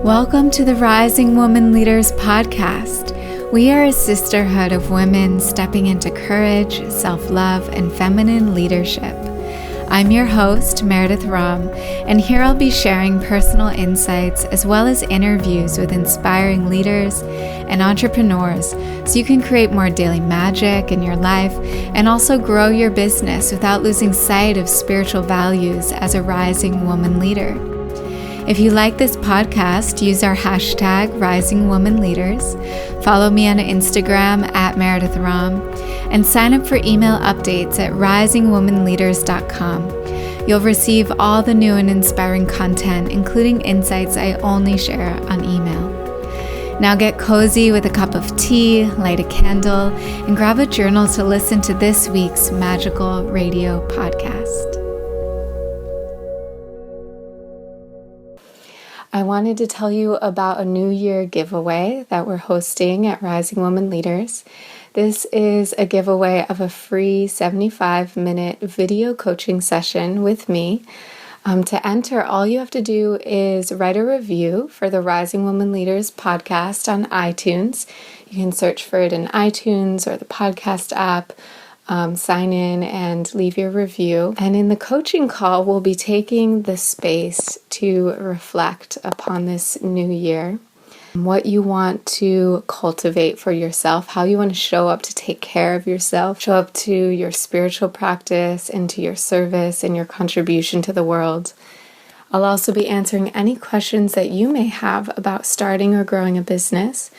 Welcome to the Rising Women Leaders podcast. We are a sisterhood of women stepping into courage, self-love, and feminine leadership. I'm your host, Meredith Rom, and here I'll be sharing personal insights as well as interviews with inspiring leaders and entrepreneurs so you can create more daily magic in your life and also grow your business without losing sight of spiritual values as a rising woman leader. If you like this podcast, use our hashtag Rising Women Leaders, follow me on Instagram at Meredith Rom, and sign up for email updates at risingwomenleaders.com. You'll receive all the new and inspiring content, including insights I only share on email. Now get cozy with a cup of tea, light a candle, and grab a journal to listen to this week's magical radio podcast. I wanted to tell you about a New Year giveaway that we're hosting at Rising Women Leaders. This is a giveaway of a free 75-minute video coaching session with me. To enter, all you have to do is write a review for the Rising Women Leaders podcast on iTunes. You can search for it in iTunes or the podcast app. Sign in and leave your review. And in the coaching call, we'll be taking the space to reflect upon this new year, what you want to cultivate for yourself, how you want to show up to take care of yourself, show up to your spiritual practice and to your service and your contribution to the world. I'll also be answering any questions that you may have about starting or growing a business,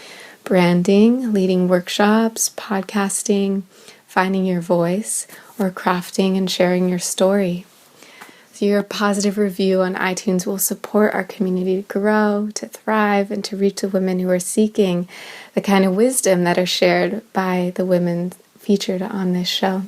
branding, leading workshops, podcasting, finding your voice, or crafting and sharing your story. So your positive review on iTunes will support our community to grow, to thrive, and to reach the women who are seeking the kind of wisdom that are shared by the women featured on this show.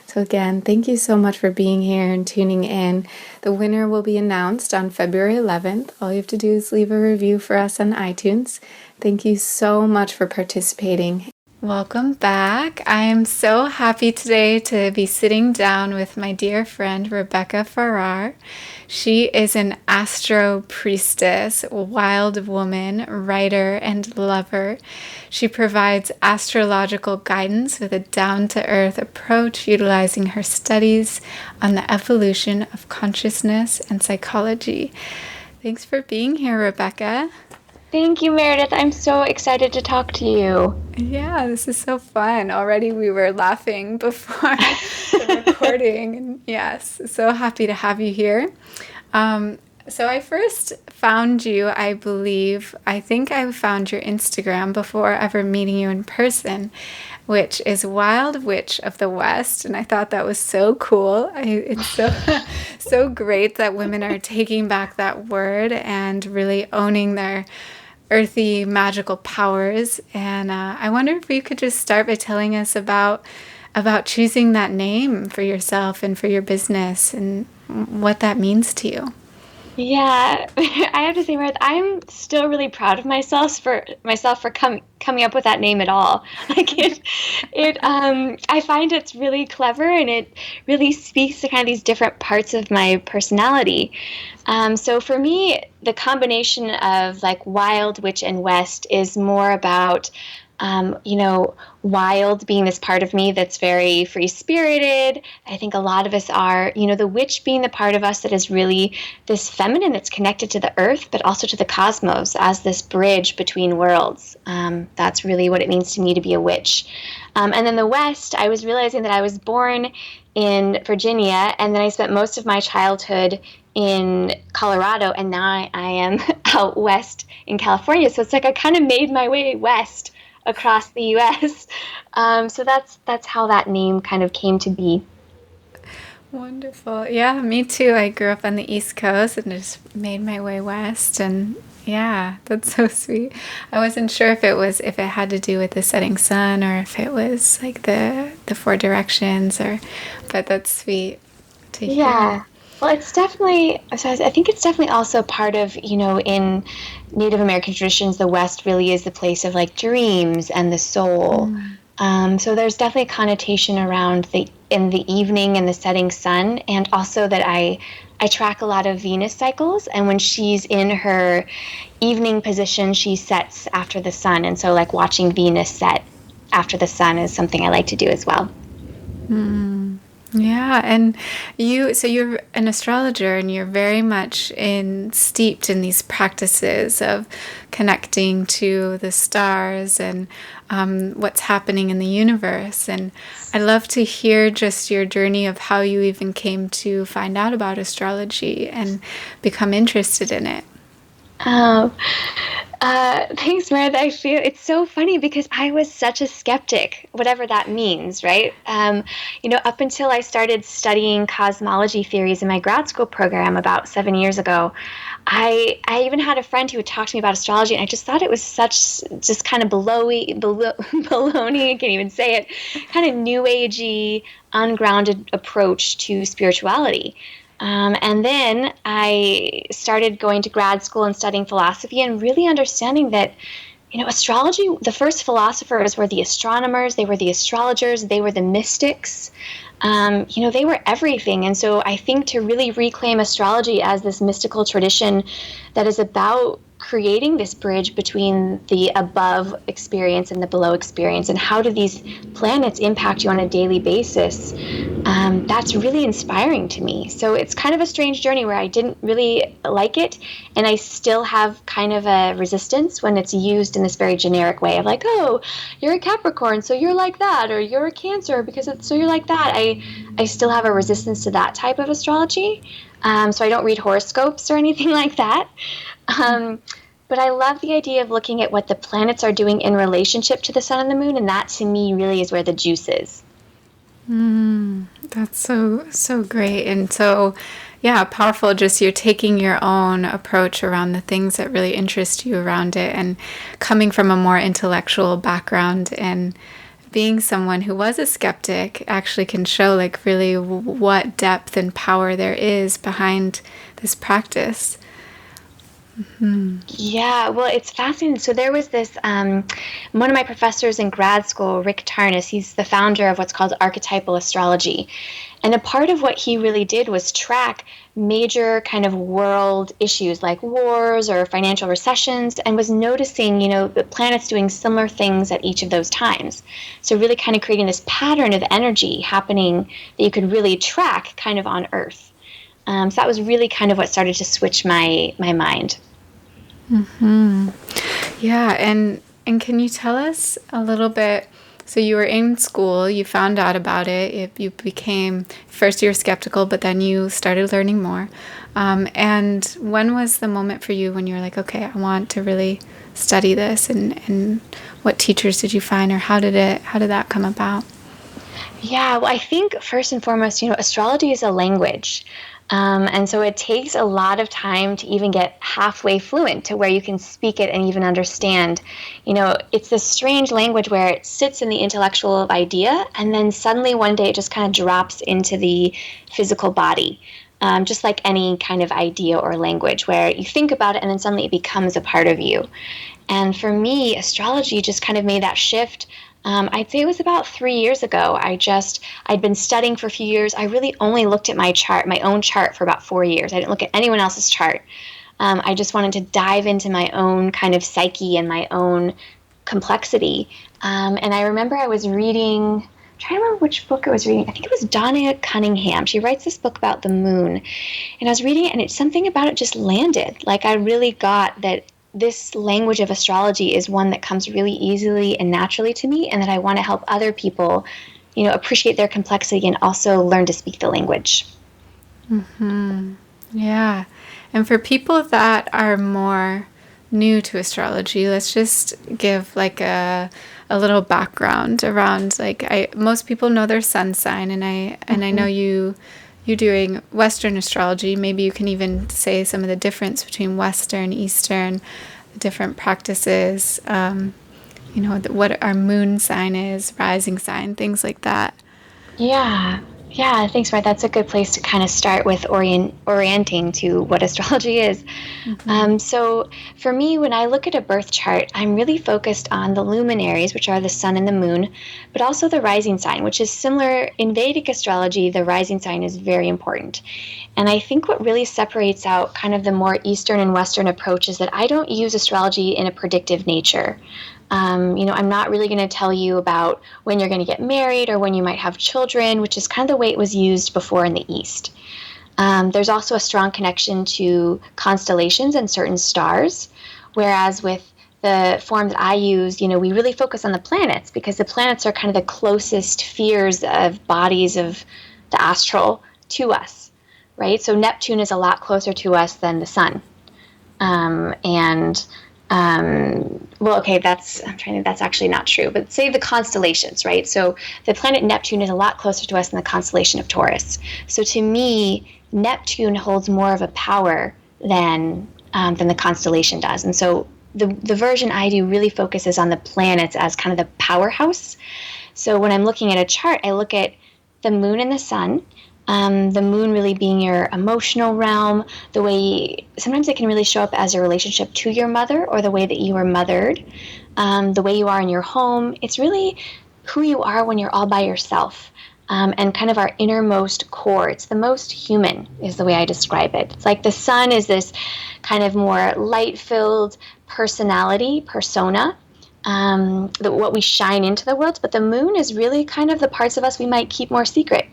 So again, thank you so much for being here and tuning in. The winner will be announced on February 11th. All you have to do is leave a review for us on iTunes. Thank you so much for participating. Welcome back. I am so happy today to be sitting down with my dear friend Rebecca Farrar. She is an astro priestess, wild woman, writer, and lover. She provides astrological guidance with a down-to-earth approach, utilizing her studies on the evolution of consciousness and psychology. Thanks for being here, Rebecca. Thank you, Meredith. I'm so excited to talk to you. Yeah, this is so fun. Already we were laughing before the recording. And yes, so happy to have you here. So I first found you, I think I found your Instagram before ever meeting you in person, which is Wild Witch of the West. And I thought that was so cool. It's so great that women are taking back that word and really owning their earthy magical powers. And I wonder if you could just start by telling us about choosing that name for yourself and for your business and what that means to you. Yeah, I have to say, Meredith, I'm still really proud of myself for coming up with that name at all. I find it's really clever and it really speaks to kind of these different parts of my personality. So for me, the combination of like wild, witch, and west is more about wild being this part of me that's very free-spirited. I think a lot of us are, the witch being the part of us that is really this feminine that's connected to the earth, but also to the cosmos as this bridge between worlds. That's really what it means to me to be a witch. And then the west, I was realizing that I was born in Virginia, and then I spent most of my childhood in Colorado, and now I am out west in California. So it's like I kind of made my way west across the U.S. So that's how that name kind of came to be. Wonderful. Yeah, me too. I grew up on the East Coast and just made my way west. And yeah, that's so sweet. I wasn't sure if it had to do with the setting sun or if it was like the four directions but that's sweet to hear. Yeah. Well, it's definitely, so I think it's definitely also part of, in Native American traditions, the West really is the place of like dreams and the soul. So there's definitely a connotation around in the evening and the setting sun, and also that I track a lot of Venus cycles, and when she's in her evening position, she sets after the sun, and so like watching Venus set after the sun is something I like to do as well. Yeah, and so you're an astrologer and you're very much steeped in these practices of connecting to the stars and what's happening in the universe. And I'd love to hear just your journey of how you even came to find out about astrology and become interested in it. Oh, thanks, Meredith. I feel it's so funny because I was such a skeptic, whatever that means, right? Up until I started studying cosmology theories in my grad school program about 7 years ago, I even had a friend who would talk to me about astrology, and I just thought it was such just kind of baloney. I can't even say it. Kind of new agey, ungrounded approach to spirituality. And then I started going to grad school and studying philosophy and really understanding that, astrology, the first philosophers were the astronomers, they were the astrologers, they were the mystics. They were everything. And so I think to really reclaim astrology as this mystical tradition that is about creating this bridge between the above experience and the below experience, and how do these planets impact you on a daily basis, that's really inspiring to me. So it's kind of a strange journey where I didn't really like it, and I still have kind of a resistance when it's used in this very generic way of like, oh, you're a Capricorn, so you're like that, or you're a Cancer so you're like that. I still have a resistance to that type of astrology. So I don't read horoscopes or anything like that. But I love the idea of looking at what the planets are doing in relationship to the sun and the moon, and that to me really is where the juice is. That's so great. And so, yeah, powerful. Just you're taking your own approach around the things that really interest you around it, and coming from a more intellectual background, and being someone who was a skeptic actually can show like really what depth and power there is behind this practice. Yeah, well, it's fascinating. So there was this one of my professors in grad school, Rick Tarnas. He's the founder of what's called archetypal astrology, and a part of what he really did was track major kind of world issues like wars or financial recessions, and was noticing, the planets doing similar things at each of those times. So really kind of creating this pattern of energy happening that you could really track kind of on Earth. So that was really kind of what started to switch my mind. Yeah, and can you tell us a little bit? So you were in school, you found out about it, you became, first you were skeptical, but then you started learning more. And when was the moment for you when you were like, okay, I want to really study this, and what teachers did you find, or how did that come about? Yeah, well, I think first and foremost, astrology is a language. And so it takes a lot of time to even get halfway fluent to where you can speak it and even understand. It's this strange language where it sits in the intellectual idea, and then suddenly one day it just kind of drops into the physical body. Just like any kind of idea or language where you think about it and then suddenly it becomes a part of you. And for me, astrology just kind of made that shift. I'd say it was about 3 years ago. I'd been studying for a few years. I really only looked at my own chart for about 4 years. I didn't look at anyone else's chart. I just wanted to dive into my own kind of psyche and my own complexity. And I remember I was reading, I'm trying to remember which book I was reading. I think it was Donna Cunningham. She writes this book about the moon. And I was reading it, and something about it just landed. Like I really got that this language of astrology is one that comes really easily and naturally to me, and that I want to help other people, appreciate their complexity and also learn to speak the language. Yeah. And for people that are more new to astrology, let's just give like a little background around most people know their sun sign, and I know you're doing Western astrology. Maybe you can even say some of the difference between Western, Eastern, the different practices, what our moon sign is, rising sign, things like that. Yeah. Yeah, thanks, Brett. That's a good place to kind of start with orienting to what astrology is. Mm-hmm. So for me, when I look at a birth chart, I'm really focused on the luminaries, which are the sun and the moon, but also the rising sign, which is similar in Vedic astrology. The rising sign is very important. And I think what really separates out kind of the more Eastern and Western approach is that I don't use astrology in a predictive nature. I'm not really going to tell you about when you're going to get married or when you might have children, which is kind of the way it was used before in the East. There's also a strong connection to constellations and certain stars, whereas with the form that I use, we really focus on the planets because the planets are kind of the closest spheres of bodies of the astral to us, right? So Neptune is a lot closer to us than the sun. And well, okay, that's actually not true, but say the constellations, right? So the planet Neptune is a lot closer to us than the constellation of Taurus. So to me, Neptune holds more of a power than the constellation does. And so the version I do really focuses on the planets as kind of the powerhouse. So when I'm looking at a chart, I look at the moon and the sun. The moon really being your emotional realm, the way sometimes it can really show up as a relationship to your mother or the way that you were mothered, the way you are in your home. It's really who you are when you're all by yourself. And kind of our innermost core. It's the most human, is the way I describe it. It's like the sun is this kind of more light filled personality, persona, what we shine into the world. But the moon is really kind of the parts of us we might keep more secret.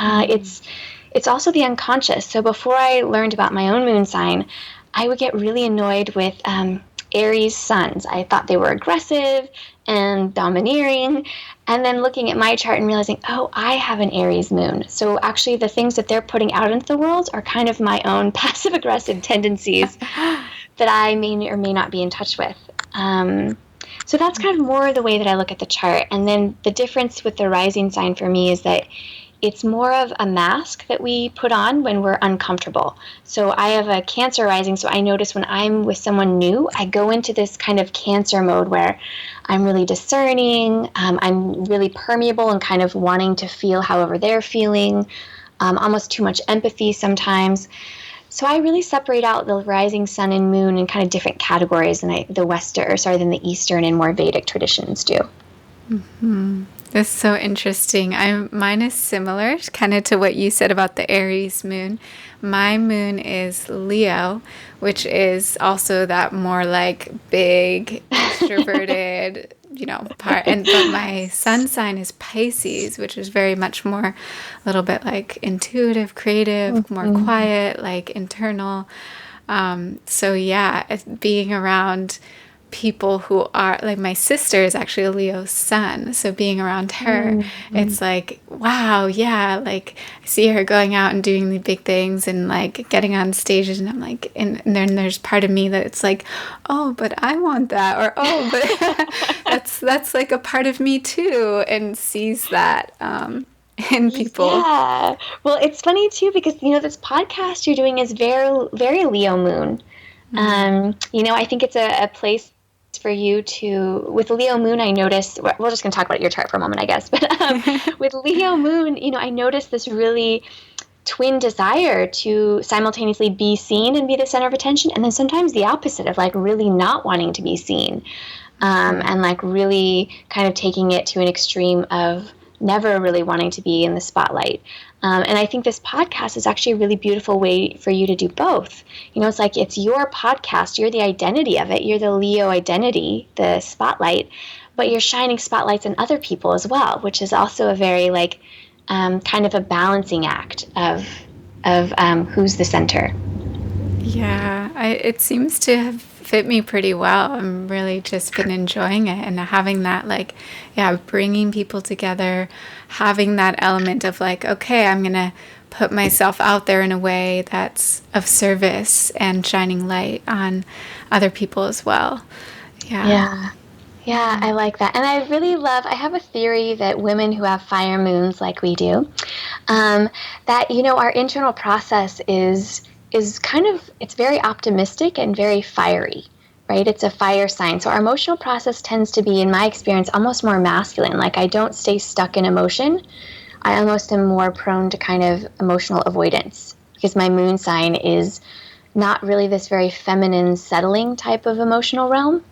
It's also the unconscious. So before I learned about my own moon sign, I would get really annoyed with Aries suns. I thought they were aggressive and domineering. And then looking at my chart and realizing, oh, I have an Aries moon. So actually, the things that they're putting out into the world are kind of my own passive aggressive tendencies that I may or may not be in touch with. So that's kind of more the way that I look at the chart. And then the difference with the rising sign for me is that it's more of a mask that we put on when we're uncomfortable. So I have a Cancer rising, so I notice when I'm with someone new, I go into this kind of Cancer mode where I'm really discerning, I'm really permeable and kind of wanting to feel however they're feeling, almost too much empathy sometimes. So I really separate out the rising sun and moon in kind of different categories than than the Eastern and more Vedic traditions do. Mm-hmm. That's so interesting. Mine is similar, kind of to what you said about the Aries moon. My moon is Leo, which is also that more like big, extroverted, part. But my sun sign is Pisces, which is very much more a little bit like intuitive, creative, more quiet, like internal. So yeah, being around people who are like my sister is actually a Leo sun, so being around her, it's like, wow, yeah, like I see her going out and doing the big things and like getting on stages, and I'm like, and then there's part of me that it's like, oh, but I want that, or oh, but that's like a part of me too, and sees that in people. Yeah. Well, it's funny too because this podcast you're doing is very very Leo moon. I think it's a place for you to, with Leo moon, I noticed, we're just going to talk about your chart for a moment, I guess, but with Leo moon, I noticed this really twin desire to simultaneously be seen and be the center of attention, and then sometimes the opposite of like really not wanting to be seen, and like really kind of taking it to an extreme of never really wanting to be in the spotlight. And I think this podcast is actually a really beautiful way for you to do both. It's like it's your podcast. You're the identity of it. You're the Leo identity, the spotlight, but you're shining spotlights on other people as well, which is also a very like kind of a balancing act of who's the center. Yeah, it seems to have fit me pretty well. I'm really just been enjoying it and having that, like, yeah, bringing people together, having that element of like, okay, I'm going to put myself out there in a way that's of service and shining light on other people as well. Yeah. Yeah. Yeah, I like that. And I have a theory that women who have fire moons like we do, that, our internal process is kind of, it's very optimistic and very fiery, right? It's a fire sign. So our emotional process tends to be, in my experience, almost more masculine. Like I don't stay stuck in emotion. I almost am more prone to kind of emotional avoidance because my moon sign is not really this very feminine, settling type of emotional realm.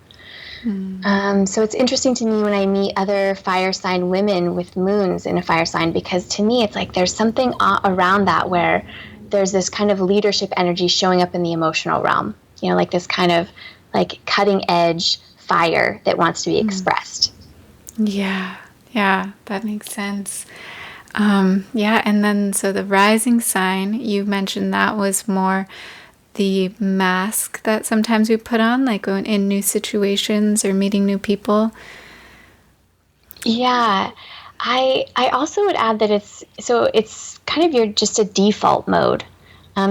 So it's interesting to me when I meet other fire sign women with moons in a fire sign, because to me, it's like there's something around that where there's this kind of leadership energy showing up in the emotional realm, like this kind of like cutting edge fire that wants to be expressed. Yeah, that makes sense. Yeah, and then so the rising sign, you mentioned that was more the mask that sometimes we put on, like in new situations or meeting new people. Yeah. I also would add that it's kind of your just a default mode.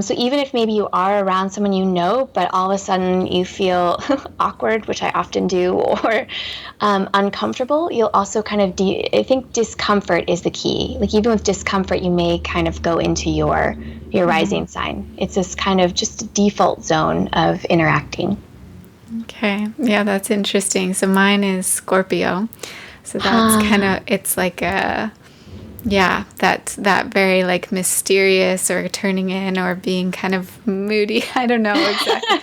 So even if maybe you are around someone but all of a sudden you feel awkward, which I often do, or uncomfortable, you'll also kind of I think discomfort is the key. Like even with discomfort, you may kind of go into your rising sign. It's this kind of just default zone of interacting. Okay, yeah, that's interesting. So mine is Scorpio. So that's kind Huh. of, it's like that's that very like mysterious or turning in or being kind of moody. I don't know exactly.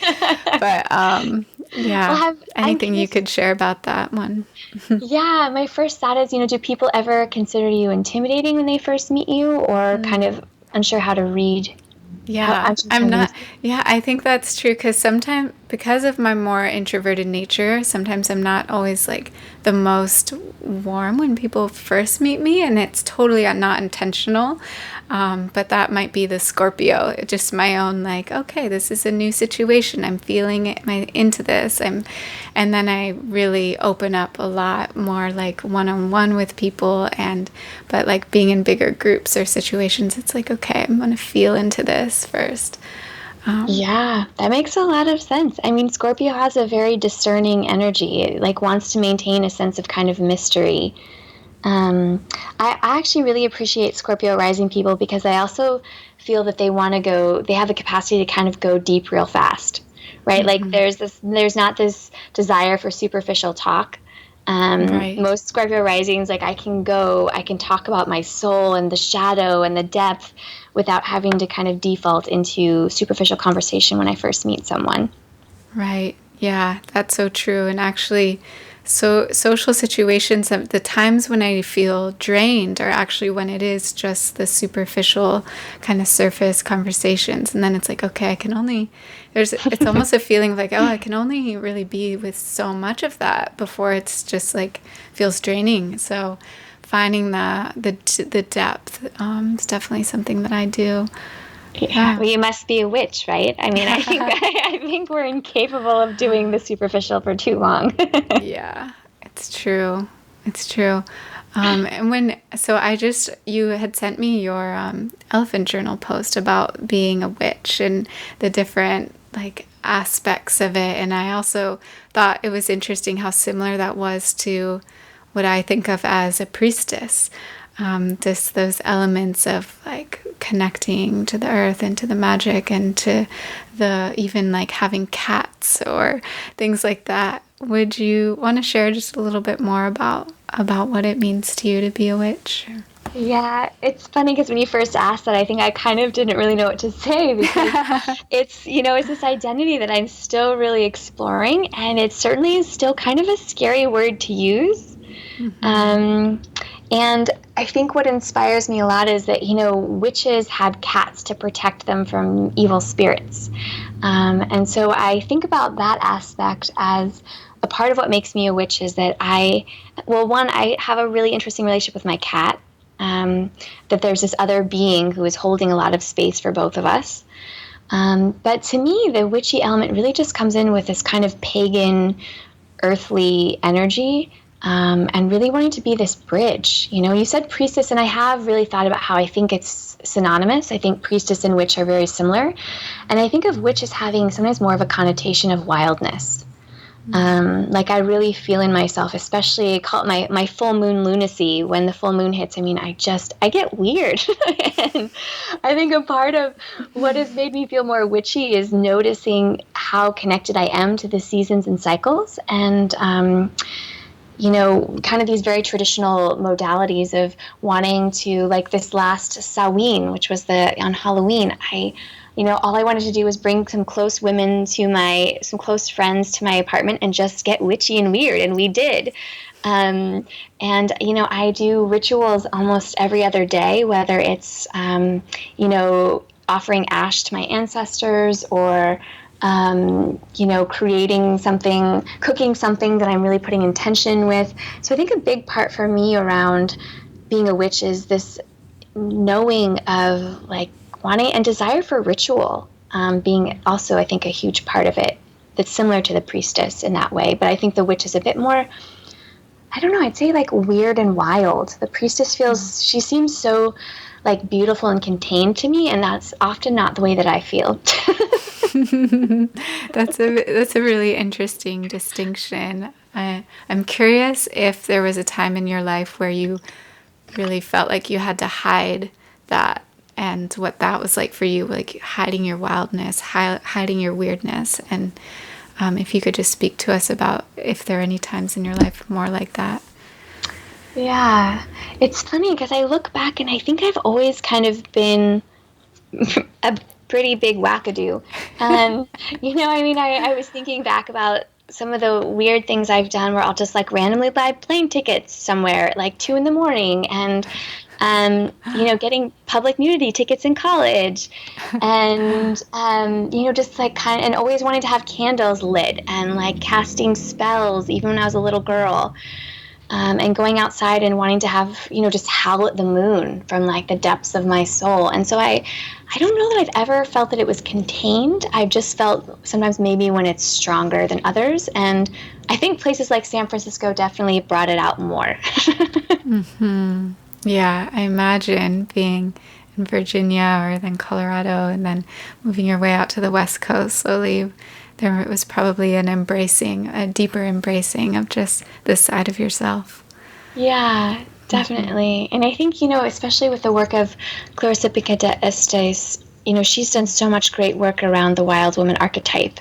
But Well, yeah, I'm anything you curious. could share about that one? Yeah, my first thought is, do people ever consider you intimidating when they first meet you, or kind of unsure how to read, how Yeah, unsure how I'm to read not. you? Yeah, I think that's true because sometimes, because of my more introverted nature, sometimes I'm not always like the most warm when people first meet me, and it's totally not intentional. But that might be the Scorpio, just my own like, okay, this is a new situation. I'm feeling it, into this. And then I really open up a lot more, like one on one with people, but like being in bigger groups or situations, it's like, okay, I'm gonna feel into this first. Yeah, that makes a lot of sense. I mean, Scorpio has a very discerning energy. It like wants to maintain a sense of kind of mystery. Um, I actually really appreciate Scorpio rising people because I also feel that they have the capacity to kind of go deep real fast, right? Like there's not this desire for superficial talk. Right. Most Scorpio risings, like I can talk about my soul and the shadow and the depth without having to kind of default into superficial conversation when I first meet someone. Right. Yeah, that's so true. And actually, so social situations, the times when I feel drained are actually when it is just the superficial kind of surface conversations. And then it's like, okay, it's almost a feeling of like, oh, I can only really be with so much of that before it's just like feels draining. So finding the depth is definitely something that I do. Yeah, Yeah. well, you must be a witch, right? I mean, I think I think we're incapable of doing the superficial for too long. Yeah, it's true. It's true. And you had sent me your elephant journal post about being a witch and the different like aspects of it. And I also thought it was interesting how similar that was to what I think of as a priestess. Just those elements of like connecting to the earth and to the magic and to the even like having cats or things like that. Would you want to share just a little bit more about what it means to you to be a witch? Yeah, it's funny because when you first asked that, I think I kind of didn't really know what to say because it's this identity that I'm still really exploring, and it certainly is still kind of a scary word to use. Um, and I think what inspires me a lot is that, witches had cats to protect them from evil spirits. And so I think about that aspect as a part of what makes me a witch is that one, I have a really interesting relationship with my cat. That there's this other being who is holding a lot of space for both of us. But to me, the witchy element really just comes in with this kind of pagan, earthly energy, and really wanting to be this bridge. You said priestess, and I have really thought about how I think it's synonymous. I think priestess and witch are very similar. And I think of witch as having sometimes more of a connotation of wildness. Like I really feel in myself, especially I call it my full moon lunacy. When the full moon hits, I mean, I get weird. And I think a part of what has made me feel more witchy is noticing how connected I am to the seasons and cycles. And kind of these very traditional modalities of wanting to, like this last Samhain, which was on Halloween, all I wanted to do was bring some close some close friends to my apartment and just get witchy and weird. And we did. I do rituals almost every other day, whether it's, offering ash to my ancestors or, creating something, cooking something that I'm really putting intention with. So I think a big part for me around being a witch is this knowing of like wanting and desire for ritual, being also, I think, a huge part of it that's similar to the priestess in that way. But I think the witch is a bit more, I don't know, I'd say like weird and wild. The priestess she seems so like beautiful and contained to me, and that's often not the way that I feel. That's a really interesting distinction. I'm curious if there was a time in your life where you really felt like you had to hide that, and what that was like for you, like hiding your wildness, hiding your weirdness, and if you could just speak to us about if there are any times in your life more like that. Yeah, it's funny because I look back and I think I've always kind of been a pretty big wackadoo. And, I was thinking back about some of the weird things I've done where I'll just like randomly buy plane tickets somewhere at like 2 a.m. and, getting public nudity tickets in college and, just like and always wanting to have candles lit and like casting spells even when I was a little girl. And going outside and wanting to have, just howl at the moon from like the depths of my soul. And so I don't know that I've ever felt that it was contained. I've just felt sometimes maybe when it's stronger than others. And I think places like San Francisco definitely brought it out more. Mm-hmm. Yeah, I imagine being in Virginia or then Colorado and then moving your way out to the West Coast slowly. There was probably a deeper embracing of just this side of yourself. Yeah, definitely. Mm-hmm. And I think, especially with the work of Clarissa Piquet de Estes, she's done so much great work around the wild woman archetype.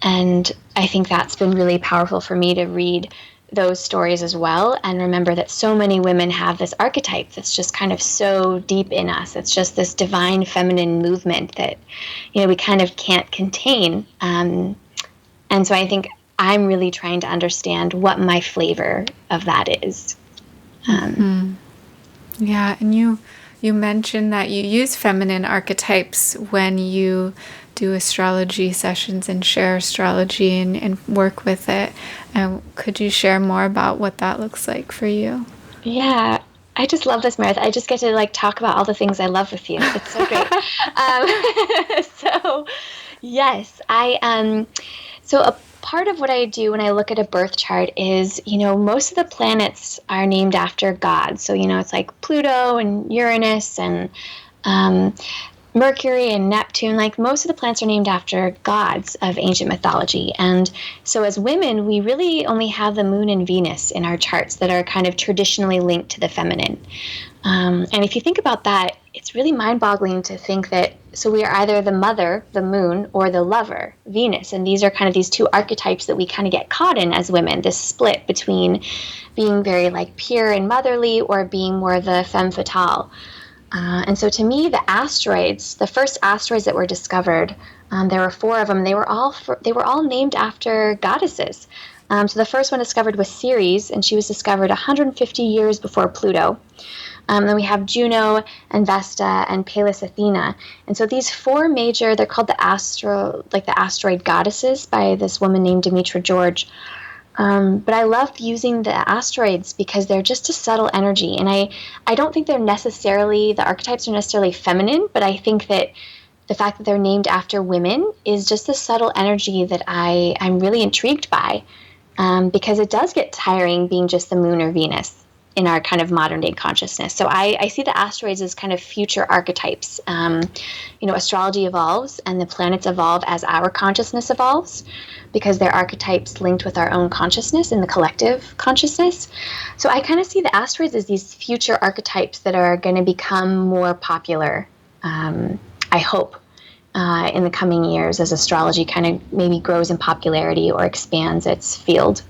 And I think that's been really powerful for me to read those stories as well and remember that so many women have this archetype that's just kind of so deep in us. It's just this divine feminine movement that, we kind of can't contain. And so I think I'm really trying to understand what my flavor of that is. Yeah, and you mentioned that you use feminine archetypes when you do astrology sessions and share astrology and work with it. Could you share more about what that looks like for you? Yeah, I just love this, Meredith. I just get to like talk about all the things I love with you. It's so great. So yes, so a part of what I do when I look at a birth chart is, most of the planets are named after gods. So, it's like Pluto and Uranus and Mercury and Neptune. Like most of the planets are named after gods of ancient mythology. And so as women, we really only have the moon and Venus in our charts that are kind of traditionally linked to the feminine. And if you think about that, it's really mind-boggling to think that, so we are either the mother, the moon, or the lover, Venus. And these are kind of these two archetypes that we kind of get caught in as women, this split between being very like pure and motherly or being more the femme fatale. And so to me, the asteroids, the first asteroids that were discovered, there were 4 of them. They were all named after goddesses. So the first one discovered was Ceres, and she was discovered 150 years before Pluto. Then we have Juno and Vesta and Pallas Athena. And so these 4 major, they're called the asteroid goddesses by this woman named Demetra George. But I love using the asteroids because they're just a subtle energy. And I don't think the archetypes are necessarily feminine, but I think that the fact that they're named after women is just a subtle energy that I'm really intrigued by, because it does get tiring being just the moon or Venus in our kind of modern day consciousness. So I see the asteroids as kind of future archetypes. Astrology evolves and the planets evolve as our consciousness evolves, because they're archetypes linked with our own consciousness and the collective consciousness. So I kind of see the asteroids as these future archetypes that are going to become more popular, I hope, in the coming years as astrology kind of maybe grows in popularity or expands its field.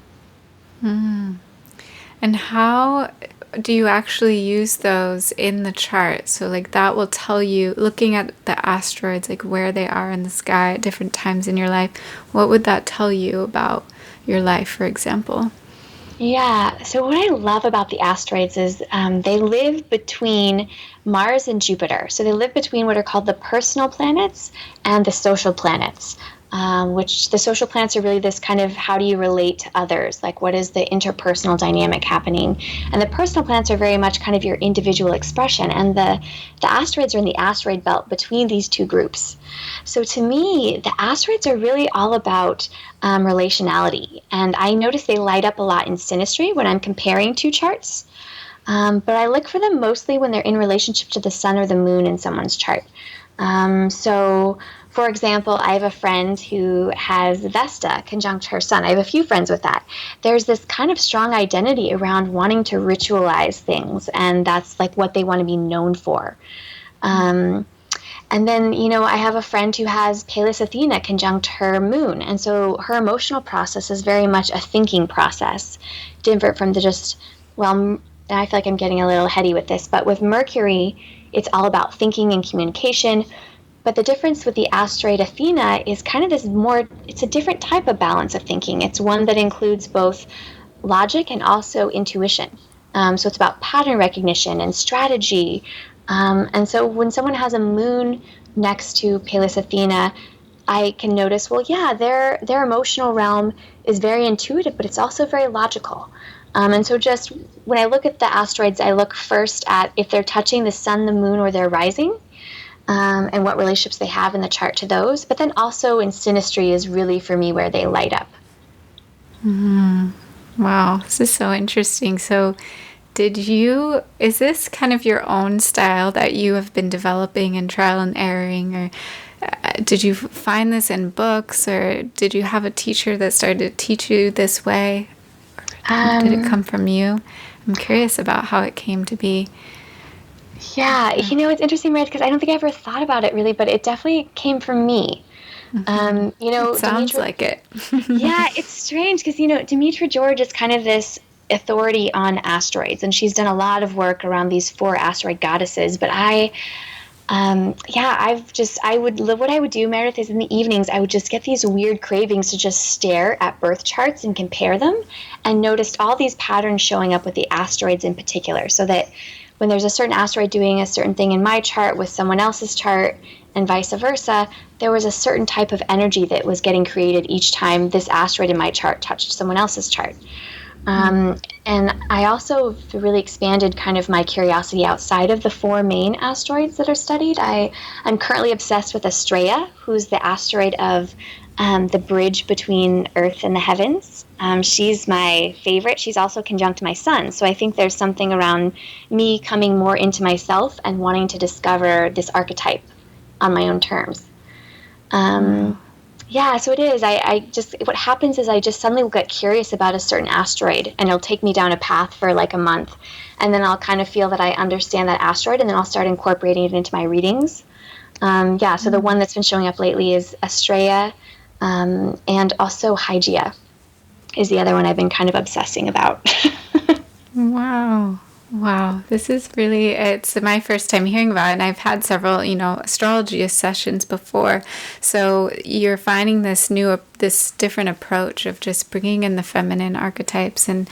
And how do you actually use those in the chart? So like that will tell you, looking at the asteroids, like where they are in the sky at different times in your life, what would that tell you about your life, for example? Yeah. So what I love about the asteroids is they live between Mars and Jupiter. So they live between what are called the personal planets and the social planets. Which the social planets are really this kind of how do you relate to others? Like what is the interpersonal dynamic happening? And the personal planets are very much kind of your individual expression. And the asteroids are in the asteroid belt between these two groups. So to me, the asteroids are really all about relationality. And I notice they light up a lot in synastry when I'm comparing two charts. But I look for them mostly when they're in relationship to the sun or the moon in someone's chart. So, for example, I have a friend who has Vesta conjunct her sun. I have a few friends with that. There's this kind of strong identity around wanting to ritualize things, and that's like what they want to be known for. Um, and then, I have a friend who has Pallas Athena conjunct her moon. And so her emotional process is very much a thinking process, different from the just, well, I feel like I'm getting a little heady with this, but with Mercury, it's all about thinking and communication. But the difference with the asteroid Athena is kind of this more, it's a different type of balance of thinking. It's one that includes both logic and also intuition. So it's about pattern recognition and strategy. And so when someone has a moon next to Pallas Athena, I can notice, well, yeah, their emotional realm is very intuitive, but it's also very logical. And so just when I look at the asteroids, I look first at if they're touching the sun, the moon, or their rising, and what relationships they have in the chart to those. But then also in synastry is really for me where they light up. Wow, this is so interesting. So, is this kind of your own style that you have been developing and trial and erroring, or did you find this in books, or did you have a teacher that started to teach you this way? Or did it come from you? I'm curious about how it came to be. Yeah, it's interesting, Meredith, because I don't think I ever thought about it really, but it definitely came from me. It sounds Demetra, like it. yeah, it's strange because, Demetra George is kind of this authority on asteroids, and she's done a lot of work around these four asteroid goddesses. But what I would do, Meredith, is in the evenings, I would just get these weird cravings to just stare at birth charts and compare them, and noticed all these patterns showing up with the asteroids in particular, so that when there's a certain asteroid doing a certain thing in my chart with someone else's chart and vice versa, there was a certain type of energy that was getting created each time this asteroid in my chart touched someone else's chart. And I also really expanded kind of my curiosity outside of the four main asteroids that are studied. I'm currently obsessed with Astraea, who's the asteroid of the bridge between Earth and the heavens. She's my favorite. She's also conjunct my sun. So I think there's something around me coming more into myself and wanting to discover this archetype on my own terms. Yeah, so it is. What happens is I just suddenly will get curious about a certain asteroid, and it'll take me down a path for like a month. And then I'll kind of feel that I understand that asteroid, and then I'll start incorporating it into my readings. So the one that's been showing up lately is Astraea, and also Hygeia is the other one I've been kind of obsessing about. Wow. Wow. It's my first time hearing about it. And I've had several, astrology sessions before. So you're finding this different approach of just bringing in the feminine archetypes and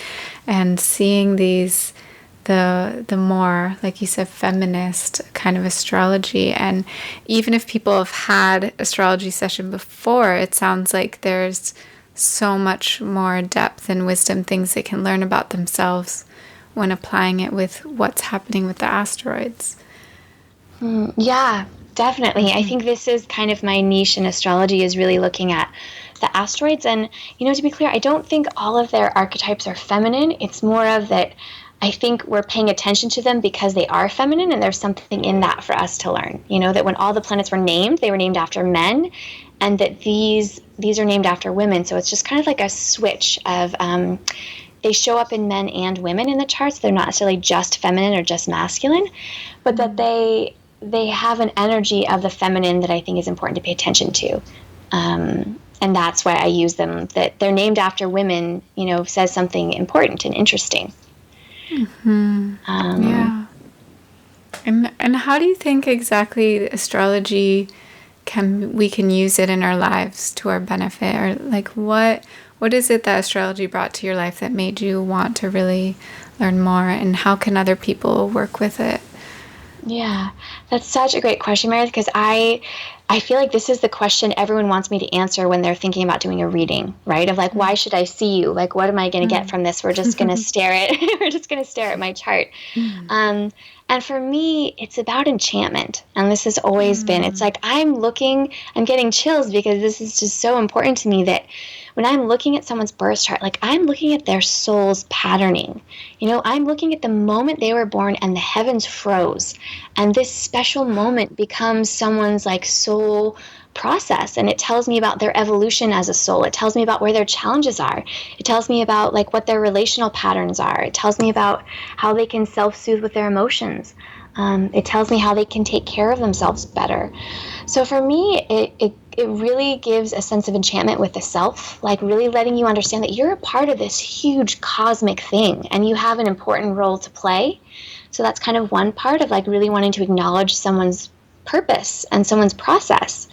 seeing the more, like you said, feminist kind of astrology. And even if people have had astrology session before, it sounds like there's so much more depth and wisdom, things they can learn about themselves when applying it with what's happening with the asteroids. Yeah, definitely. I think this is kind of my niche in astrology, is really looking at the asteroids. And, to be clear, I don't think all of their archetypes are feminine. It's more of that I think we're paying attention to them because they are feminine, and there's something in that for us to learn. That when all the planets were named, they were named after men, and that these are named after women. So it's just kind of like a switch of they show up in men and women in the charts. They're not necessarily just feminine or just masculine, but that they have an energy of the feminine that I think is important to pay attention to. And that's why I use them. That they're named after women, says something important and interesting. Yeah. And how do you think exactly astrology we can use it in our lives to our benefit? Or like what is it that astrology brought to your life that made you want to really learn more, and how can other people work with it? Yeah, that's such a great question, Meredith, because I feel like this is the question everyone wants me to answer when they're thinking about doing a reading, right? Of like, why should I see you? Like, what am I going to get from this? We're just going to we're just going to stare at my chart. And for me, it's about enchantment. And this has always been, it's like I'm getting chills because this is just so important to me that when I'm looking at someone's birth chart, like I'm looking at their soul's patterning. I'm looking at the moment they were born and the heavens froze. And this special moment becomes someone's like soul process, and it tells me about their evolution as a soul. It tells me about where their challenges are. It tells me about like what their relational patterns are. It tells me about how they can self-soothe with their emotions. It tells me how they can take care of themselves better. So for me, it really gives a sense of enchantment with the self, like really letting you understand that you're a part of this huge cosmic thing and you have an important role to play. So that's kind of one part of like really wanting to acknowledge someone's purpose and someone's process.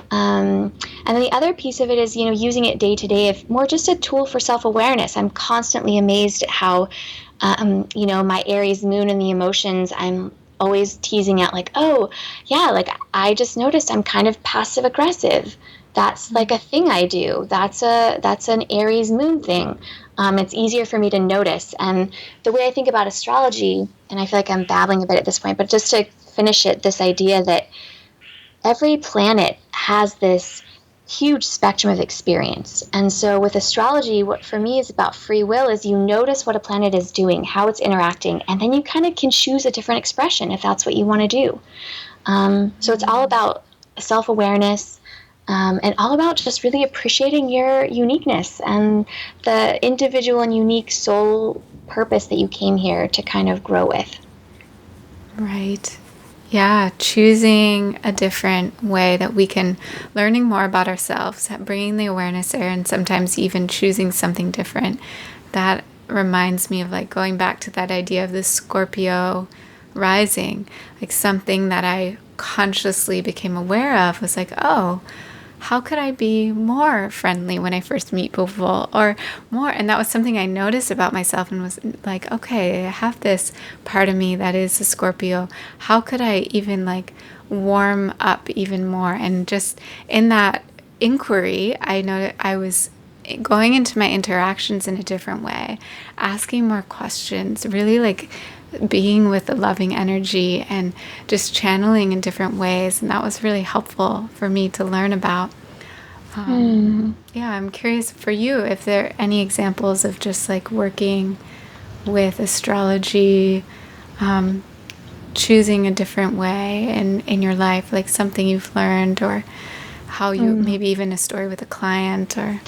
And then the other piece of it is, using it day to day, if more just a tool for self-awareness. I'm constantly amazed at how, my Aries moon and the emotions, I'm always teasing out like, oh, yeah, like I just noticed I'm kind of passive aggressive. That's like a thing I do. That's an Aries moon thing. It's easier for me to notice. And the way I think about astrology, and I feel like I'm babbling a bit at this point, but just to finish it, this idea that every planet has this huge spectrum of experience. And so with astrology, what for me is about free will is you notice what a planet is doing, how it's interacting, and then you kind of can choose a different expression if that's what you want to do. So it's all about self-awareness, and all about just really appreciating your uniqueness and the individual and unique soul purpose that you came here to kind of grow with. Right. Yeah, choosing a different way that we can, learning more about ourselves, bringing the awareness there, and sometimes even choosing something different. That reminds me of like going back to that idea of the Scorpio rising, like something that I consciously became aware of was like, oh, how could I be more friendly when I first meet people, or more? And that was something I noticed about myself and was like, okay, I have this part of me that is a Scorpio. How could I even like warm up even more? And just in that inquiry, I know that I was going into my interactions in a different way, asking more questions, really like being with the loving energy and just channeling in different ways. And that was really helpful for me to learn about. Yeah, I'm curious for you if there are any examples of just like working with astrology, choosing a different way in your life, like something you've learned, or how you maybe even a story with a client or...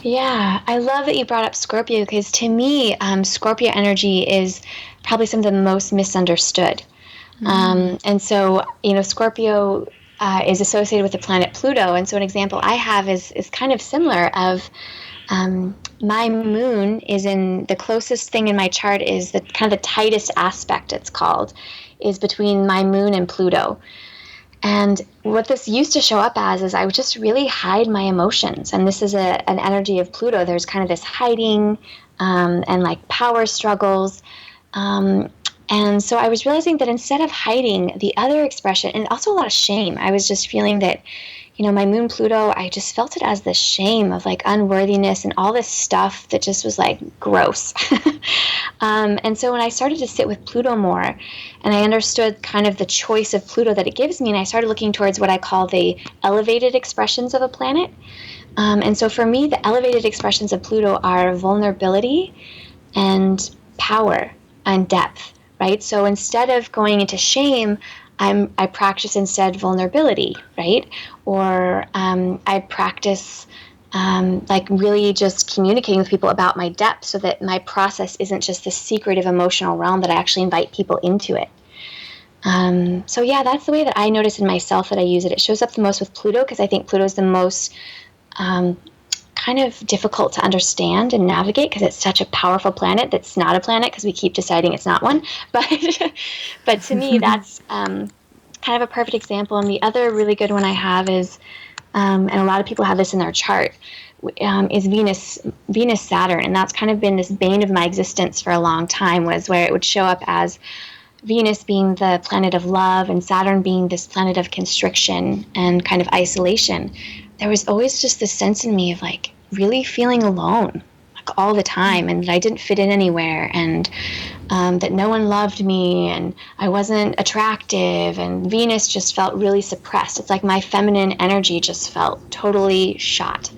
Yeah, I love that you brought up Scorpio because to me, Scorpio energy is probably some of the most misunderstood. And so, Scorpio is associated with the planet Pluto. And so an example I have is kind of similar of my moon is in the closest thing in my chart is the kind of the tightest aspect it's called is between my moon and Pluto. And what this used to show up as is I would just really hide my emotions. And this is an energy of Pluto. There's kind of this hiding and like power struggles. And so I was realizing that instead of hiding the other expression, and also a lot of shame, I was just feeling that, my moon Pluto, I just felt it as this shame of like unworthiness and all this stuff that just was like gross. And so when I started to sit with Pluto more and I understood kind of the choice of Pluto that it gives me, and I started looking towards what I call the elevated expressions of a planet. And so for me, the elevated expressions of Pluto are vulnerability and power and depth, right? So instead of going into shame, I practice instead vulnerability, right? Or I practice like really just communicating with people about my depth so that my process isn't just this secretive emotional realm, that I actually invite people into it. So yeah, that's the way that I notice in myself that I use it. It shows up the most with Pluto because I think Pluto is the most kind of difficult to understand and navigate because it's such a powerful planet that's not a planet because we keep deciding it's not one. But but to me, that's kind of a perfect example. And the other really good one I have is, and a lot of people have this in their chart, is Venus Saturn, and that's kind of been this bane of my existence for a long time. Was where it would show up as Venus being the planet of love and Saturn being this planet of constriction and kind of isolation. There was always just this sense in me of like really feeling alone, like all the time, and that I didn't fit in anywhere, and that no one loved me, and I wasn't attractive, and Venus just felt really suppressed. It's like my feminine energy just felt totally shot.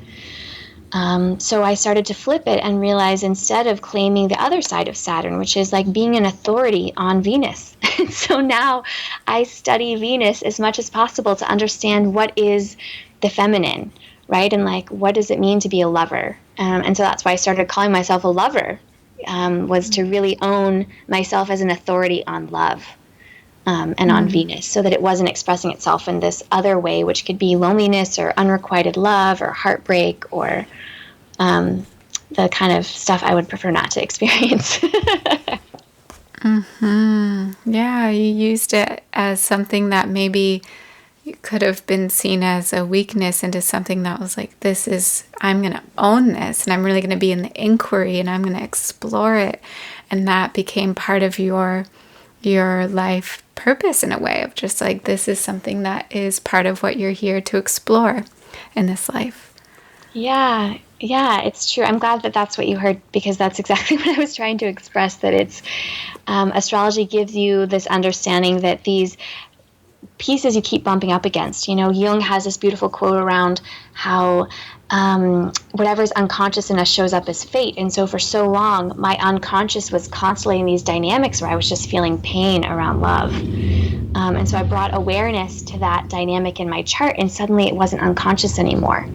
So I started to flip it and realize instead of claiming the other side of Saturn, which is like being an authority on Venus. So now I study Venus as much as possible to understand what is the feminine, right? And like, what does it mean to be a lover? And so that's why I started calling myself a lover, was to really own myself as an authority on love. And on Venus, so that it wasn't expressing itself in this other way, which could be loneliness or unrequited love or heartbreak or the kind of stuff I would prefer not to experience. Yeah, you used it as something that maybe could have been seen as a weakness into something that was like, I'm going to own this, and I'm really going to be in the inquiry, and I'm going to explore it. And that became part of your life purpose in a way of just like, this is something that is part of what you're here to explore in this life. Yeah, it's true. I'm glad that that's what you heard, because that's exactly what I was trying to express, that it's astrology gives you this understanding that these pieces you keep bumping up against. Jung has this beautiful quote around how whatever's unconscious in us shows up as fate. And so for so long, my unconscious was constantly in these dynamics where I was just feeling pain around love. And so I brought awareness to that dynamic in my chart, and suddenly it wasn't unconscious anymore.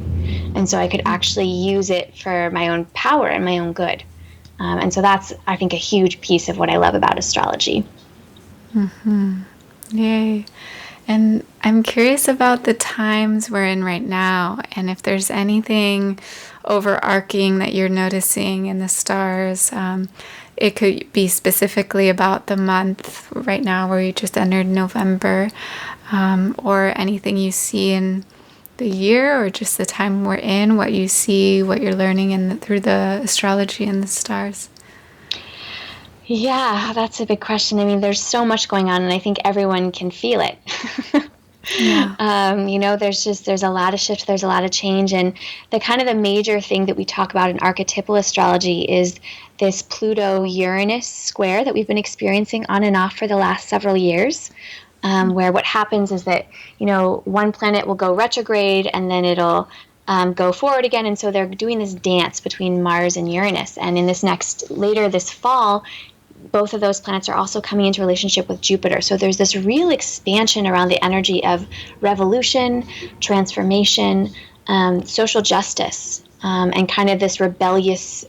And so I could actually use it for my own power and my own good. And so that's, I think, a huge piece of what I love about astrology. Yay. And I'm curious about the times we're in right now, and if there's anything overarching that you're noticing in the stars. It could be specifically about the month right now where you just entered November, or anything you see in the year, or just the time we're in, what you see, what you're learning through the astrology and the stars. Yeah, that's a big question. I mean, there's so much going on, and I think everyone can feel it. Yeah. There's a lot of shift, there's a lot of change, and the major thing that we talk about in archetypal astrology is this Pluto-Uranus square that we've been experiencing on and off for the last several years, where what happens is that, one planet will go retrograde and then it'll go forward again. And so they're doing this dance between Mars and Uranus. And in later this fall, both of those planets are also coming into relationship with Jupiter. So there's this real expansion around the energy of revolution, transformation, social justice, and kind of this rebellious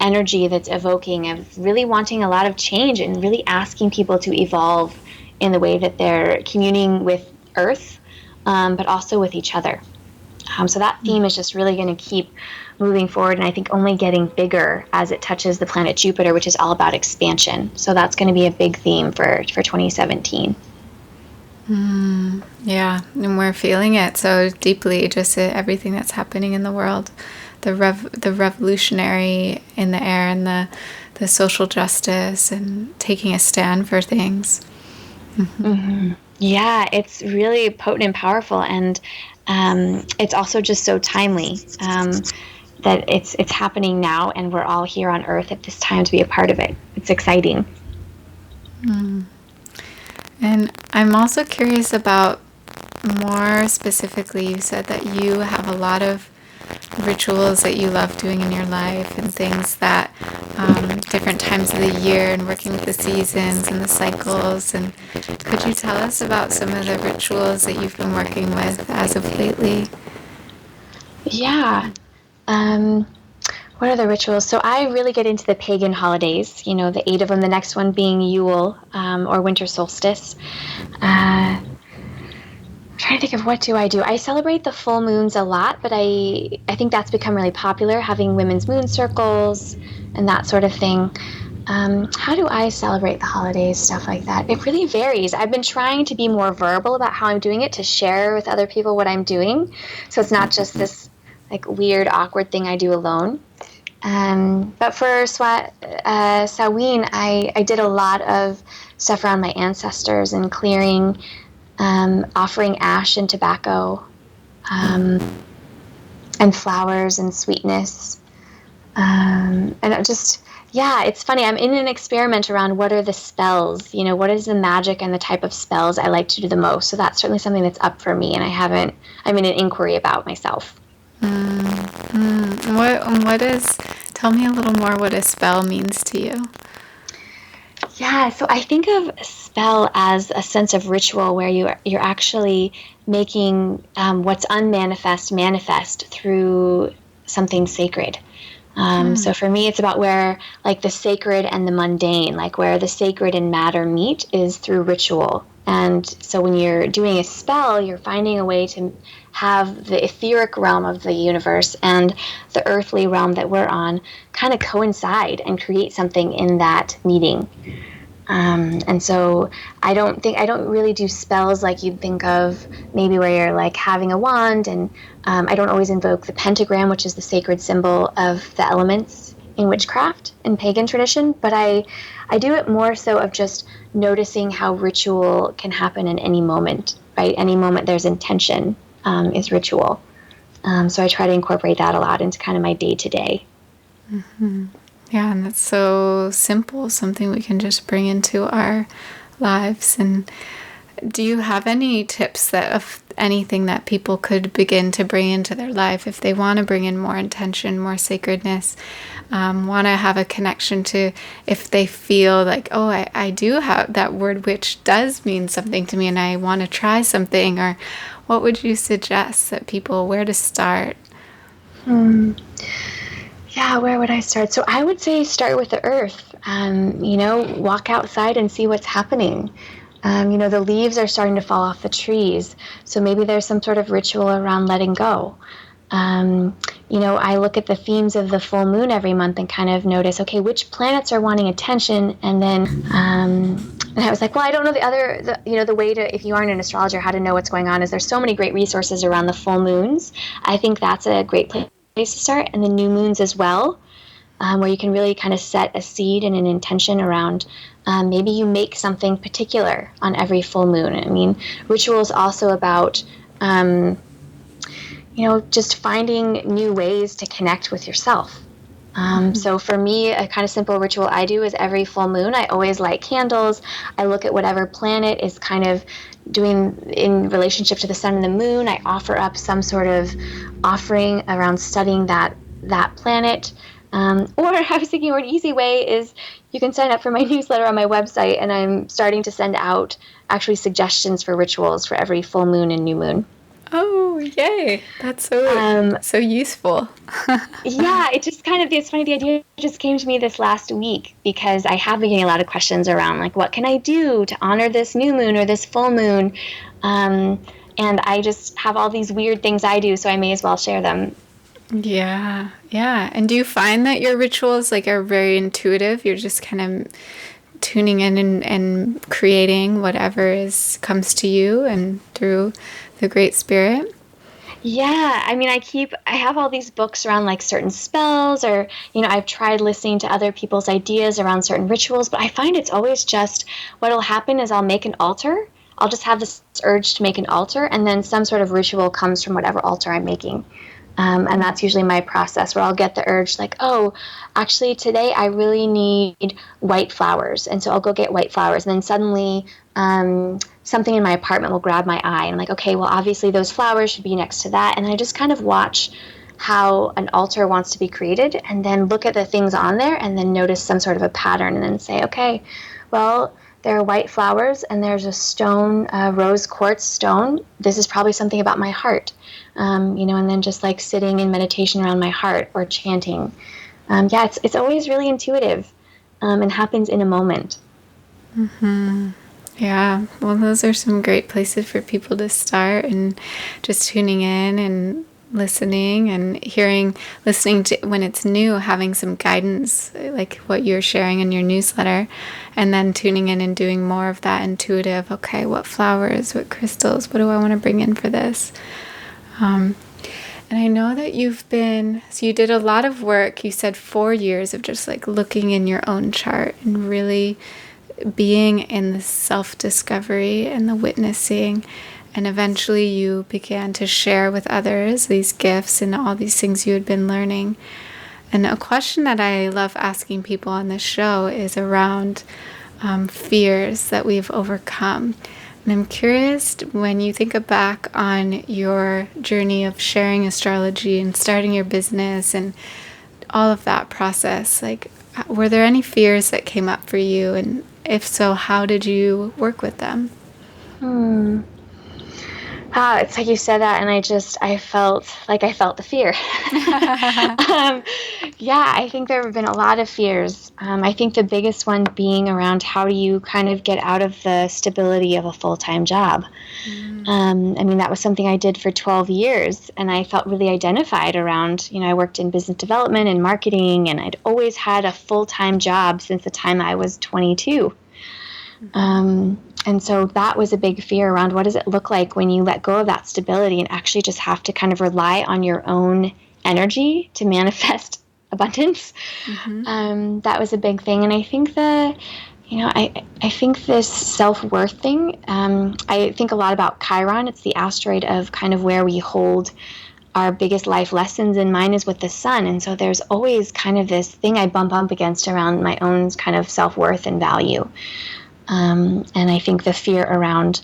energy that's evoking of really wanting a lot of change and really asking people to evolve in the way that they're communing with Earth, but also with each other. So that theme is just really going to keep moving forward, and I think only getting bigger as it touches the planet Jupiter, which is all about expansion. So that's going to be a big theme for 2017. Yeah, and we're feeling it so deeply, just everything that's happening in the world, the revolutionary in the air, and the social justice, and taking a stand for things. Yeah, it's really potent and powerful, and it's also just so timely. That it's happening now, and we're all here on Earth at this time to be a part of it. It's exciting. And I'm also curious about, more specifically, you said that you have a lot of rituals that you love doing in your life, and things that different times of the year, and working with the seasons and the cycles. And could you tell us about some of the rituals that you've been working with as of lately? Yeah. What are the rituals? So I really get into the pagan holidays, the 8 of them, the next one being Yule, or winter solstice. trying to think of what do I do. I celebrate the full moons a lot, but I think that's become really popular, having women's moon circles and that sort of thing. How do I celebrate the holidays, stuff like that? It really varies. I've been trying to be more verbal about how I'm doing it, to share with other people what I'm doing, so it's not just this like weird, awkward thing I do alone. But for Samhain, I did a lot of stuff around my ancestors and clearing, offering ash and tobacco, and flowers and sweetness. And it just, yeah, it's funny. I'm in an experiment around what are the spells, what is the magic and the type of spells I like to do the most. So that's certainly something that's up for me, and I'm in an inquiry about myself. Tell me a little more what a spell means to you. Yeah, so I think of spell as a sense of ritual where you're actually making what's unmanifest manifest through something sacred. So for me, it's about where like the sacred and the mundane, like where the sacred and matter meet is through ritual. And so when you're doing a spell, you're finding a way to have the etheric realm of the universe and the earthly realm that we're on kind of coincide and create something in that meeting. And so I don't really do spells like you'd think of, maybe where you're like having a wand, and I don't always invoke the pentagram, which is the sacred symbol of the elements in witchcraft and pagan tradition, but I do it more so of just noticing how ritual can happen in any moment, right? Any moment there's intention is ritual. So I try to incorporate that a lot into kind of my day-to-day. Mm-hmm. Yeah, and that's so simple, something we can just bring into our lives. And do you have any tips of anything that people could begin to bring into their life if they want to bring in more intention, more sacredness, want to have a connection to, if they feel like, oh, I do have that word which does mean something to me and I want to try something? Or what would you suggest that people, where to start? Yeah, where would I start? So I would say start with the earth. Walk outside and see what's happening. The leaves are starting to fall off the trees. So maybe there's some sort of ritual around letting go. I look at the themes of the full moon every month and kind of notice, okay, which planets are wanting attention? And then, and I was like, well, I don't know the way to, if you aren't an astrologer, how to know what's going on is there's so many great resources around the full moons. I think that's a great place to start, and the new moons as well, where you can really kind of set a seed and an intention around. Maybe you make something particular on every full moon. I mean, ritual is also about, just finding new ways to connect with yourself. So for me, a kind of simple ritual I do is every full moon, I always light candles. I look at whatever planet is kind of doing in relationship to the sun and the moon. I offer up some sort of offering around studying that planet. Or I was thinking, an easy way is you can sign up for my newsletter on my website, and I'm starting to send out actually suggestions for rituals for every full moon and new moon. Oh, yay. That's so useful. Yeah, it's funny, the idea just came to me this last week because I have been getting a lot of questions around, like, what can I do to honor this new moon or this full moon? And I just have all these weird things I do, so I may as well share them. Yeah. And do you find that your rituals are very intuitive? You're just kind of tuning in and creating whatever comes to you and through the Great Spirit? Yeah, I mean, I have all these books around like certain spells, or, I've tried listening to other people's ideas around certain rituals, but I find it's always just what'll happen is I'll make an altar. I'll just have this urge to make an altar, and then some sort of ritual comes from whatever altar I'm making. And that's usually my process, where I'll get the urge like, oh, actually today I really need white flowers. And so I'll go get white flowers. And then suddenly something in my apartment will grab my eye. And I'm like, okay, well, obviously those flowers should be next to that. And I just kind of watch how an altar wants to be created, and then look at the things on there and then notice some sort of a pattern, and then say, okay, well, there are white flowers and there's a stone, rose quartz stone. This is probably something about my heart. And then just like sitting in meditation around my heart or chanting. It's always really intuitive, and happens in a moment. Mm-hmm. Yeah, well, those are some great places for people to start, and just tuning in and listening and listening to when it's new, having some guidance, like what you're sharing in your newsletter, and then tuning in and doing more of that intuitive, okay, what flowers, what crystals, what do I want to bring in for this? And I know that so you did a lot of work. You said 4 years of just like looking in your own chart and really being in the self-discovery and the witnessing. And eventually you began to share with others these gifts and all these things you had been learning. And a question that I love asking people on this show is around fears that we've overcome. And I'm curious, when you think back on your journey of sharing astrology and starting your business and all of that process, like, were there any fears that came up for you? And if so, how did you work with them? It's like you said that, and I felt the fear. Yeah, I think there have been a lot of fears. I think the biggest one being around how do you kind of get out of the stability of a full-time job. I mean, that was something I did for 12 years, and I felt really identified around, I worked in business development and marketing, and I'd always had a full-time job since the time I was 22. And so that was a big fear around what does it look like when you let go of that stability and actually just have to kind of rely on your own energy to manifest abundance. That was a big thing. And I think I think this self-worth thing, I think a lot about Chiron. It's the asteroid of kind of where we hold our biggest life lessons, and mine is with the sun. And so there's always kind of this thing I bump up against around my own kind of self-worth and value. And I think the fear around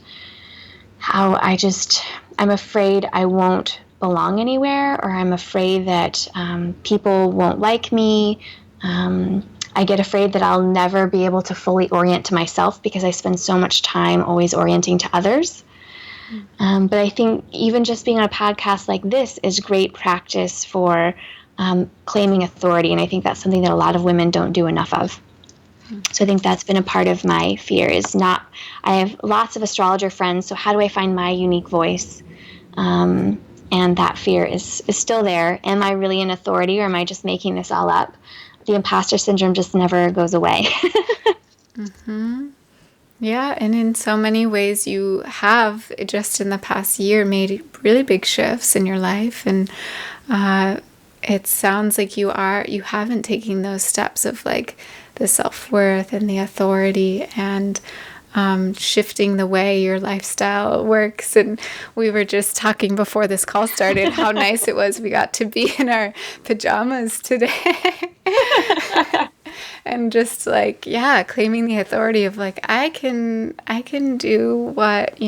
how I'm afraid I won't belong anywhere, or I'm afraid that people won't like me. I get afraid that I'll never be able to fully orient to myself because I spend so much time always orienting to others. But I think even just being on a podcast like this is great practice for claiming authority. And I think that's something that a lot of women don't do enough of. So I think that's been a part of my fear I have lots of astrologer friends, so how do I find my unique voice? And that fear is still there. Am I really an authority, or am I just making this all up? The imposter syndrome just never goes away. Yeah, and in so many ways you have, just in the past year, made really big shifts in your life. And it sounds like you haven't taken those steps of like the self-worth and the authority and shifting the way your lifestyle works. And we were just talking before this call started how nice it was we got to be in our pajamas today. And just like, yeah, claiming the authority of like, I can do what,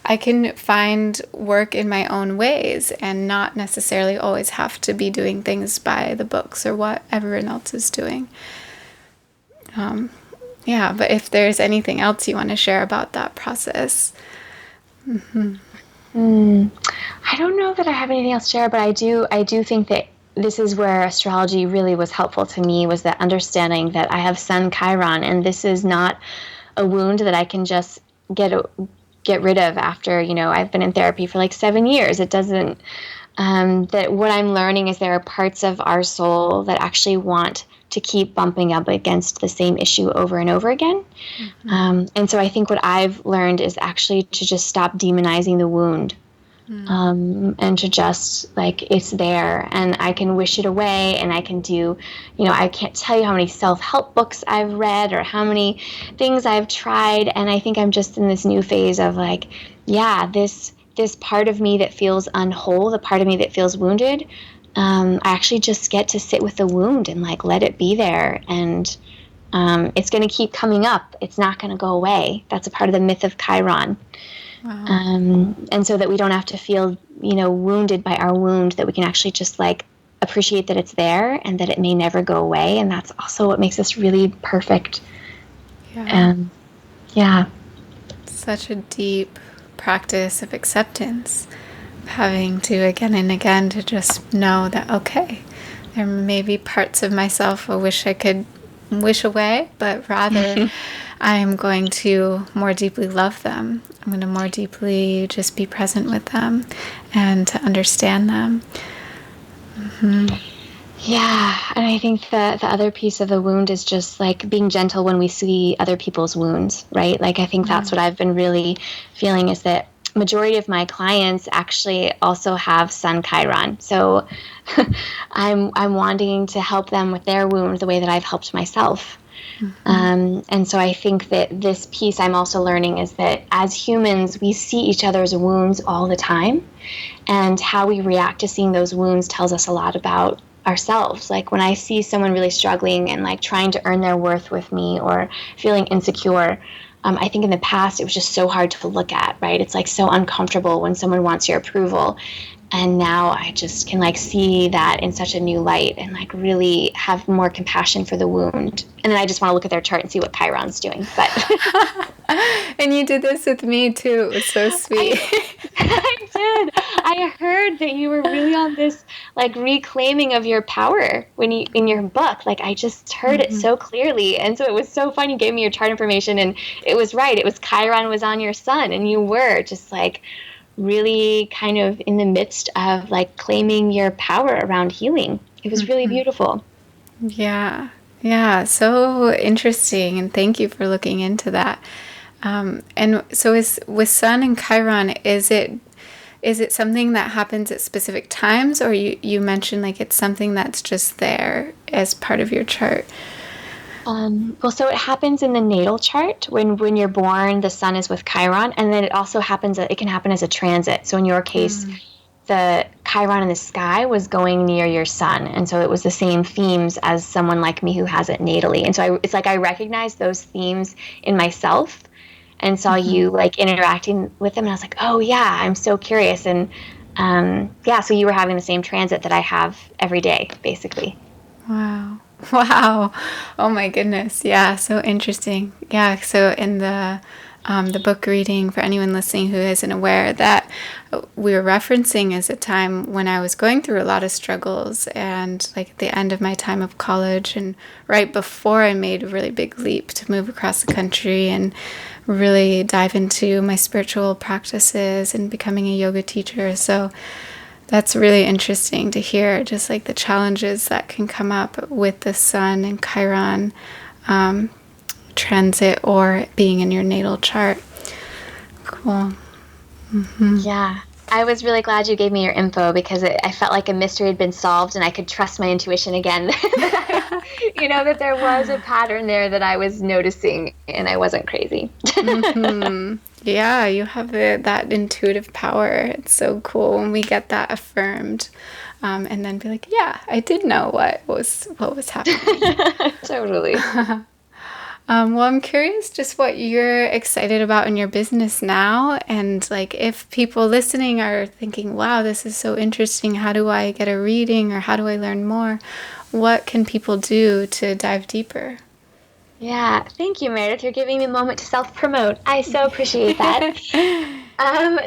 I can find work in my own ways and not necessarily always have to be doing things by the books or what everyone else is doing. Yeah, but if there's anything else you want to share about that process. I don't know that I have anything else to share, but I do think that this is where astrology really was helpful to me, was that understanding that I have Sun Chiron, and this is not a wound that I can just get rid of after, I've been in therapy for like 7 years. It doesn't, that what I'm learning is there are parts of our soul that actually want to keep bumping up against the same issue over and over again. And so I think what I've learned is actually to just stop demonizing the wound. And to just like, it's there and I can wish it away, and I can do, I can't tell you how many self-help books I've read or how many things I've tried. And I think I'm just in this new phase of like, yeah, this part of me that feels unwhole, the part of me that feels wounded, I actually just get to sit with the wound and like let it be there. And it's going to keep coming up. It's not going to go away. That's a part of the myth of Chiron. Wow. And so that we don't have to feel, wounded by our wound, that we can actually just like appreciate that it's there and that it may never go away. And that's also what makes us really perfect. Yeah. Such a deep practice of acceptance, having to again and again to just know that, okay, there may be parts of myself I wish I could wish away, but rather I am going to more deeply love them. I'm going to more deeply just be present with them and to understand them. Yeah, and I think the other piece of the wound is just like being gentle when we see other people's wounds, right? Like I think that's what I've been really feeling is that majority of my clients actually also have Sun Chiron. So I'm wanting to help them with their wound the way that I've helped myself. And so I think that this piece I'm also learning is that as humans, we see each other's wounds all the time. And how we react to seeing those wounds tells us a lot about ourselves. Like when I see someone really struggling and like trying to earn their worth with me or feeling insecure, I think in the past it was just so hard to look at, right? It's like so uncomfortable when someone wants your approval. And now I just can like see that in such a new light and like really have more compassion for the wound. And then I just want to look at their chart and see what Chiron's doing. But And you did this with me too. It was so sweet. I did. I heard that you were really on this like reclaiming of your power when you in your book. Like I just heard it so clearly. And so it was so fun. You gave me your chart information and it was right. It was Chiron was on your sun and you were just like really kind of in the midst of like claiming your power around healing. It was really beautiful. Yeah. Yeah. So interesting. And thank you for looking into that. And so is with Sun and Chiron, is it something that happens at specific times, or you mentioned like it's something that's just there as part of your chart? Well, so it happens in the natal chart when you're born, the sun is with Chiron, and then it also happens. It can happen as a transit. So in your case, the Chiron in the sky was going near your sun, and so it was the same themes as someone like me who has it natally. And so it's like I recognize those themes in myself, and saw you like interacting with them, and I was like, oh yeah, I'm so curious. And yeah, so you were having the same transit that I have every day, basically. Wow. Wow. Oh my goodness. Yeah, so interesting. Yeah, so in the book reading, for anyone listening who isn't aware, that we were referencing is a time when I was going through a lot of struggles and like at the end of my time of college and right before I made a really big leap to move across the country and really dive into my spiritual practices and becoming a yoga teacher. So that's really interesting to hear, just like the challenges that can come up with the Sun and Chiron transit or being in your natal chart. Cool. Yeah. I was really glad you gave me your info because I felt like a mystery had been solved and I could trust my intuition again. That there was a pattern there that I was noticing and I wasn't crazy. Yeah, you have that intuitive power. It's so cool when we get that affirmed, and then be like, yeah, I did know what was happening. Totally. Well, I'm curious just what you're excited about in your business now, and like if people listening are thinking, wow, this is so interesting. How do I get a reading, or how do I learn more? What can people do to dive deeper? Yeah, thank you, Meredith. You're giving me a moment to self-promote. I so appreciate that.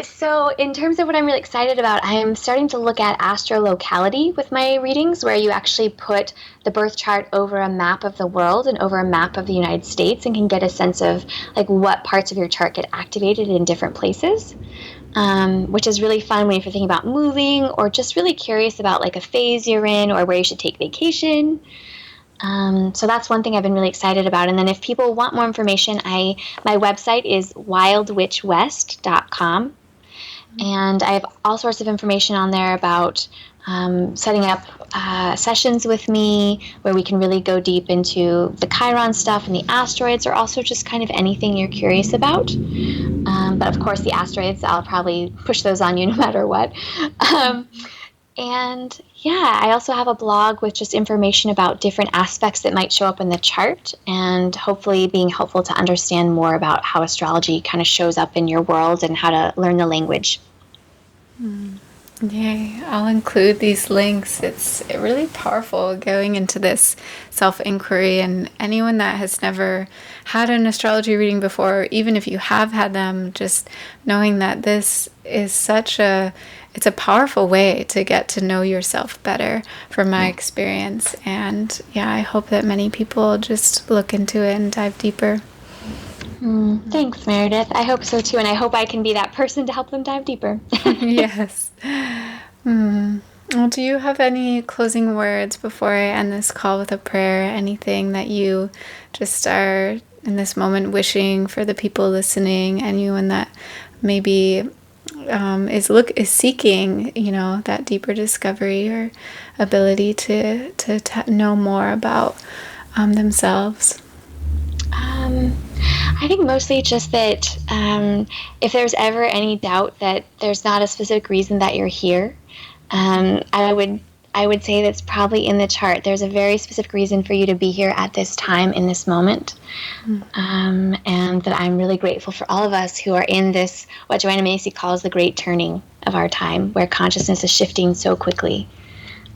So in terms of what I'm really excited about, I'm starting to look at astrolocality with my readings, where you actually put the birth chart over a map of the world and over a map of the United States and can get a sense of like what parts of your chart get activated in different places. Which is really fun when you're thinking about moving or just really curious about like a phase you're in or where you should take vacation. So that's one thing I've been really excited about. And then if people want more information, my website is wildwitchwest.com. And I have all sorts of information on there about setting up sessions with me where we can really go deep into the Chiron stuff and the asteroids, or also just kind of anything you're curious about. But of course, the asteroids, I'll probably push those on you no matter what. And yeah, I also have a blog with just information about different aspects that might show up in the chart and hopefully being helpful to understand more about how astrology kind of shows up in your world and how to learn the language. Yay. I'll include these links. It's really powerful going into this self-inquiry, and anyone that has never had an astrology reading before, even if you have had them, just knowing that this is it's a powerful way to get to know yourself better from my experience. And yeah, I hope that many people just look into it and dive deeper. Thanks, Meredith. I hope so too, and I hope I can be that person to help them dive deeper. Yes. Well, do you have any closing words before I end this call with a prayer? Anything that you just are in this moment wishing for the people listening, anyone that maybe is seeking, that deeper discovery or ability to know more about themselves? I think mostly just that if there's ever any doubt that there's not a specific reason that you're here, I would say that's probably in the chart. There's a very specific reason for you to be here at this time in this moment, and that I'm really grateful for all of us who are in this what Joanna Macy calls the great turning of our time, where consciousness is shifting so quickly.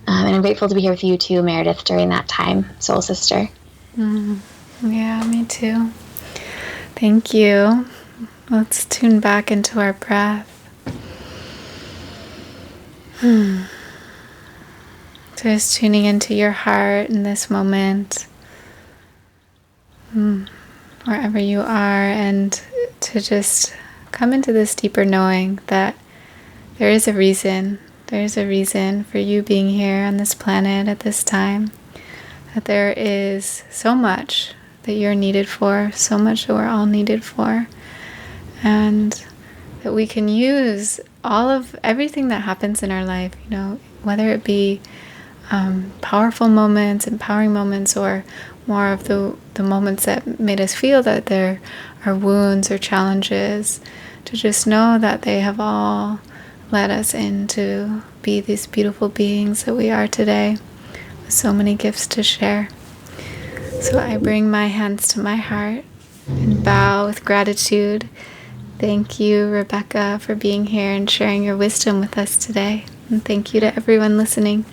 And I'm grateful to be here with you too, Meredith, during that time, soul sister. Yeah, me too. Thank you. Let's tune back into our breath. Just tuning into your heart in this moment, wherever you are, and to just come into this deeper knowing that there is a reason. There is a reason for you being here on this planet at this time. That there is so much that you're needed for, so much that we're all needed for, and that we can use all of everything that happens in our life, whether it be powerful moments, empowering moments, or more of the moments that made us feel that there are wounds or challenges, to just know that they have all led us into be these beautiful beings that we are today, with so many gifts to share. So I bring my hands to my heart and bow with gratitude. Thank you, Rebecca, for being here and sharing your wisdom with us today. And thank you to everyone listening.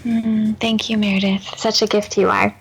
Thank you, Meredith. Such a gift you are.